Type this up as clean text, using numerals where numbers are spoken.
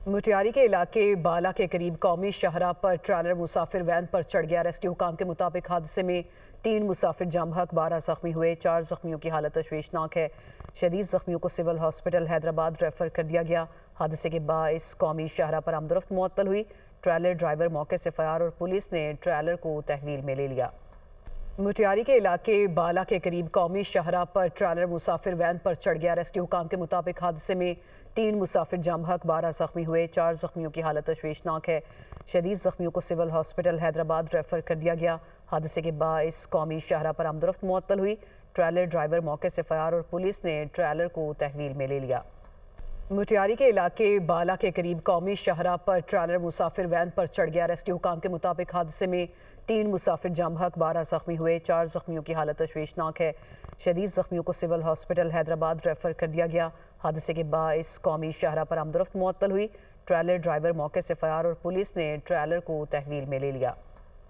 मुटियारी के इलाके बाला के करीब कौमी शाहराह पर ट्रेलर मुसाफिर वैन पर चढ़ गया। रेस्क्यू हुकाम के मुताबिक हादसे में 3 मुसाफिर जम हक 12 जख्मी हुए। 4 जख्मियों की हालत तशवीशनाक है। शदीद जख्मियों को सिविल हॉस्पिटल हैदराबाद रेफर कर दिया गया। हादसे के बाइस कौमी शाहराह पर आमदरफ्त मुअत्तल हुई। ट्रेलर ड्राइवर मौके से फरार और पुलिस ने ट्रेलर को तहवील में ले लिया। मुटियारी के इलाके बाला के करीब कौमी शाहराह पर ट्रेलर मुसाफिर वैन पर चढ़ गया। रेस्क्यू हुकाम के मुताबिक हादसे में 3 मुसाफिर जम हक 12 जख्मी हुए। 4 जख्मियों की हालत तशवीशनाक है। शदीद जख्मियों को सिविल हॉस्पिटल हैदराबाद रेफर कर दिया गया। हादसे के बाइस कौमी शाहराह पर आमदरफ्त मुअत्तल हुई। ट्रेलर ड्राइवर मौके से फरार और पुलिस ने ट्रेलर को तहवील में ले लिया। मुटियारी के इलाके बाला के करीब कौमी शाहराह पर ट्रेलर मुसाफिर वैन पर चढ़ गया। रेस्क्यू हुकाम के मुताबिक हादसे में 3 मुसाफिर जम हक 12 जख्मी हुए। 4 जख्मियों की हालत तशवीशनाक है। शदीद जख्मियों को सिविल हॉस्पिटल हैदराबाद रेफर कर दिया गया। हादसे के बाइस कौमी शाहराह पर आमदरफ्त मुअत्तल हुई। ट्रेलर ड्राइवर मौके से फरार और पुलिस ने ट्रेलर को तहवील में ले लिया।